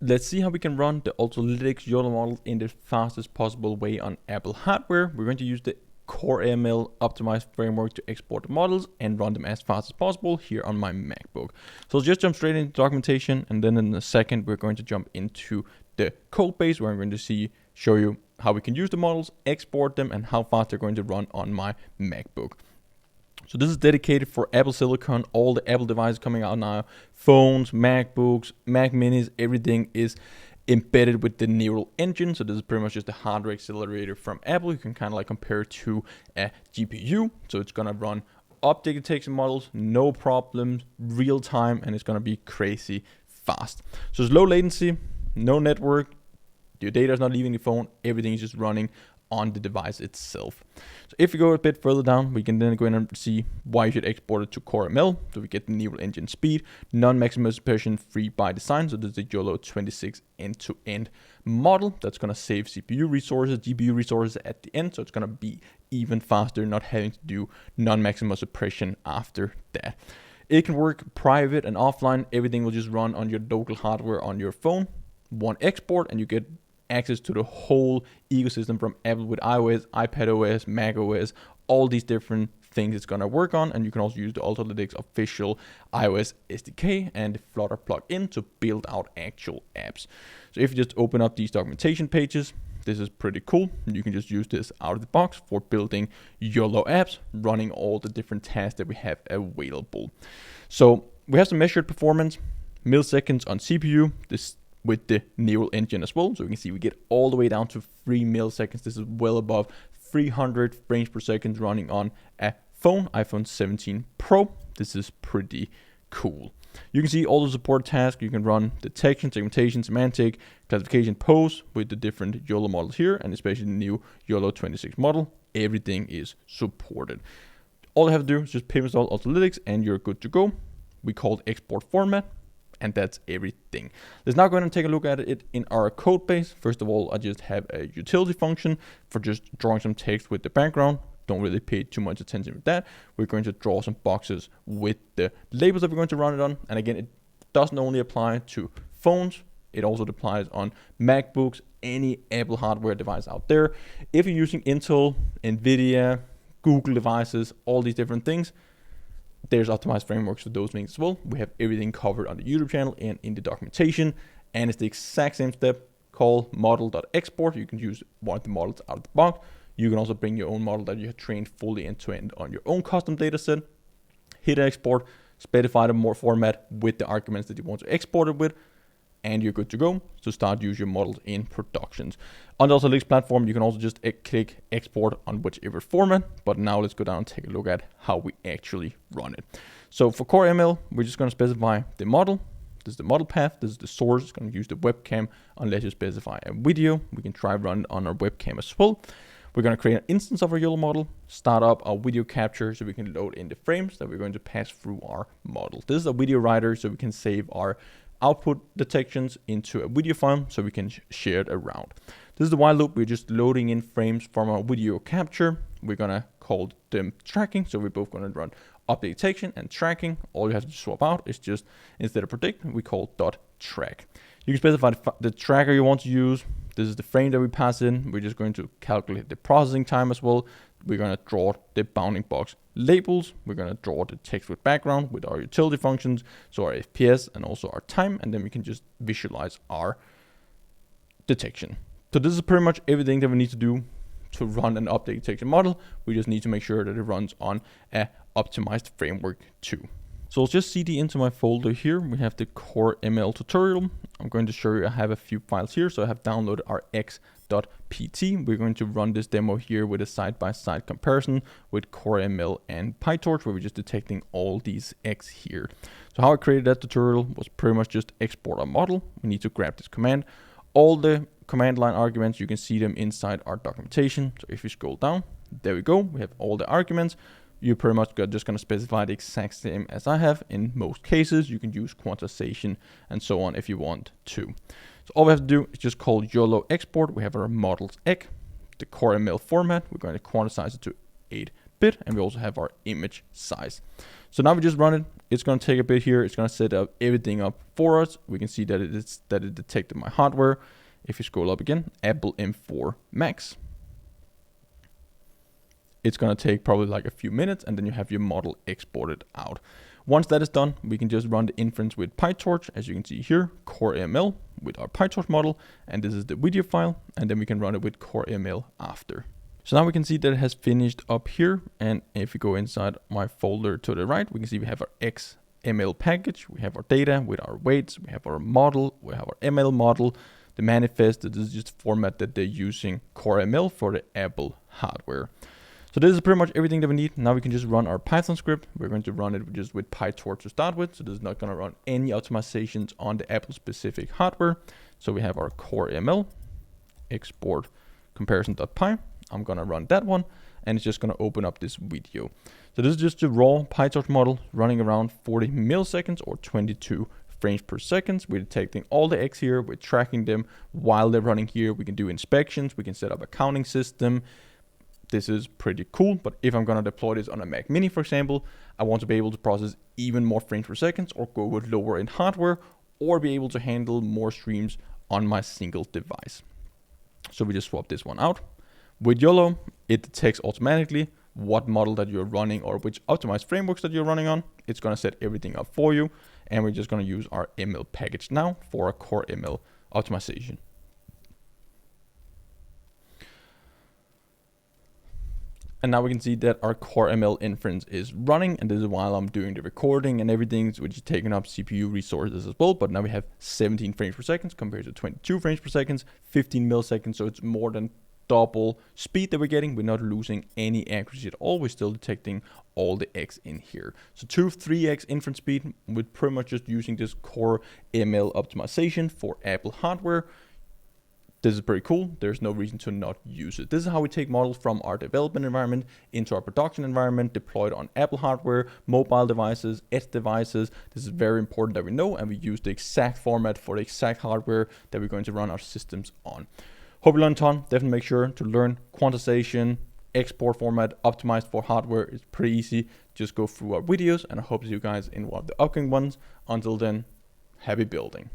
let's see how we can run the Ultralytics YOLO models in the fastest possible way on Apple hardware. We're going to use the CoreML optimized framework to export the models and run them as fast as possible here on my MacBook. So let's just jump straight into documentation, and then in a second we're going to jump into the code base where I'm going to show you how we can use the models, export them, and how fast they're going to run on my MacBook. So this is dedicated for Apple Silicon, all the Apple devices coming out now, phones, MacBooks, Mac Minis, everything is embedded with the neural engine. So this is pretty much just a hardware accelerator from Apple. You can kind of like compare it to a GPU. So it's going to run object detection models, no problems, real time, and it's going to be crazy fast. So it's low latency, no network, your data is not leaving the phone, everything is just running on the device itself. So if we go a bit further down, we can then go in and see why you should export it to CoreML. So we get the neural engine speed, non-maximum suppression, free by design. So this is the YOLO26 end-to-end model that's going to save CPU resources, GPU resources at the end. So it's going to be even faster, not having to do non-maximum suppression after that. It can work private and offline. Everything will just run on your local hardware on your phone. One export and you get access to the whole ecosystem from Apple with iOS, iPadOS, macOS, all these different things it's gonna work on. And you can also use the Ultralytics official iOS SDK and the Flutter plugin to build out actual apps. So if you just open up these documentation pages, this is pretty cool. You can just use this out of the box for building YOLO apps, running all the different tasks that we have available. So we have some measured performance, milliseconds on CPU, this with the neural engine as well. So we can see we get all the way down to 3 milliseconds. This is well above 300 frames per second running on a phone, iPhone 17 Pro. This is pretty cool. You can see all the support tasks. You can run detection, segmentation, semantic, classification, pose with the different YOLO models here, and especially the new YOLO26 model. Everything is supported. All you have to do is just pip install Ultralytics and you're good to go. We call it export format. And that's everything. Let's now go ahead and take a look at it in our code base. First of all, I just have a utility function for just drawing some text with the background. Don't really pay too much attention with that. We're going to draw some boxes with the labels that we're going to run it on. And again, it doesn't only apply to phones. It also applies on MacBooks, any Apple hardware device out there. If you're using Intel, NVIDIA, Google devices, all these different things, there's optimized frameworks for those things as well. We have everything covered on the YouTube channel and in the documentation. And it's the exact same step called model.export. You can use one of the models out of the box. You can also bring your own model that you have trained fully end-to-end on your own custom data set. Hit export, specify the more format with the arguments that you want to export it with, and you're good to go to start use your models in productions. On the Ultralytics platform, you can also just click export on whichever format. But now let's go down and take a look at how we actually run it. So for CoreML, we're just going to specify the model. This is the model path. This is the source. It's going to use the webcam unless you specify a video. We can try run it on our webcam as well. We're going to create an instance of our YOLO model, start up our video capture so we can load in the frames that we're going to pass through our model. This is a video writer so we can save our output detections into a video file so we can share it around. This is the while loop. We're just loading in frames from our video capture. We're gonna call them tracking. So we're both gonna run object detection and tracking. All you have to swap out is just, instead of predict, we call .track. You can specify the tracker you want to use. This is the frame that we pass in. We're just going to calculate the processing time as well. We're going to draw the bounding box labels. We're going to draw the text with background with our utility functions, so our FPS and also our time, and then we can just visualize our detection. So this is pretty much everything that we need to do to run an object detection model. We just need to make sure that it runs on a optimized framework too. So I'll just cd into my folder here. We have the CoreML tutorial. I'm going to show you I have a few files here. So I have downloaded our x.pt. We're going to run this demo here with a side-by-side comparison with CoreML and PyTorch, where we're just detecting all these x here. So how I created that tutorial was pretty much just export a model. We need to grab this command. All the command line arguments, you can see them inside our documentation. So if you scroll down, there we go. We have all the arguments. You're pretty much just going to specify the exact same as I have. In most cases, you can use quantization and so on if you want to. So all we have to do is just call YOLO export. We have our models egg, the CoreML format. We're going to quantize it to 8 bit, and we also have our image size. So now we just run it. It's going to take a bit here. It's going to set up everything up for us. We can see that it detected my hardware. If you scroll up again, Apple M4 Max. It's going to take probably like a few minutes, and then you have your model exported out. Once that is done, we can just run the inference with PyTorch. As you can see here, CoreML with our PyTorch model, and this is the video file, and then we can run it with CoreML after. So now we can see that it has finished up here, and if we go inside my folder to the right, we can see we have our XML package, we have our data with our weights, we have our model, we have our ML model, the manifest. This is just format that they're using CoreML for the Apple hardware. So this is pretty much everything that we need. Now we can just run our Python script. We're going to run it just with PyTorch to start with. So this is not going to run any optimizations on the Apple specific hardware. So we have our CoreML export comparison.py. I'm going to run that one, and it's just going to open up this video. So this is just a raw PyTorch model running around 40 milliseconds or 22 frames per second. We're detecting all the X here. We're tracking them while they're running here. We can do inspections. We can set up a counting system. This is pretty cool, but if I'm going to deploy this on a Mac Mini, for example, I want to be able to process even more frames per second, or go with lower end hardware, or be able to handle more streams on my single device. So we just swap this one out. With YOLO, it detects automatically what model that you're running or which optimized frameworks that you're running on. It's going to set everything up for you, and we're just going to use our ML package now for a CoreML optimization. And now we can see that our CoreML inference is running, and this is while I'm doing the recording and everything, which is taking up CPU resources as well. But now we have 17 frames per second compared to 22 frames per second, 15 milliseconds. So it's more than double speed that we're getting. We're not losing any accuracy at all. We're still detecting all the X in here. So 2-3x inference speed with pretty much just using this CoreML optimization for Apple hardware. This is pretty cool. There's no reason to not use it. This is how we take models from our development environment into our production environment, deployed on Apple hardware, mobile devices, edge devices. This is very important that we know, and we use the exact format for the exact hardware that we're going to run our systems on. Hope you learned a ton. Definitely make sure to learn quantization, export format, optimized for hardware. It's pretty easy. Just go through our videos, and I hope to see you guys in one of the upcoming ones. Until then, happy building.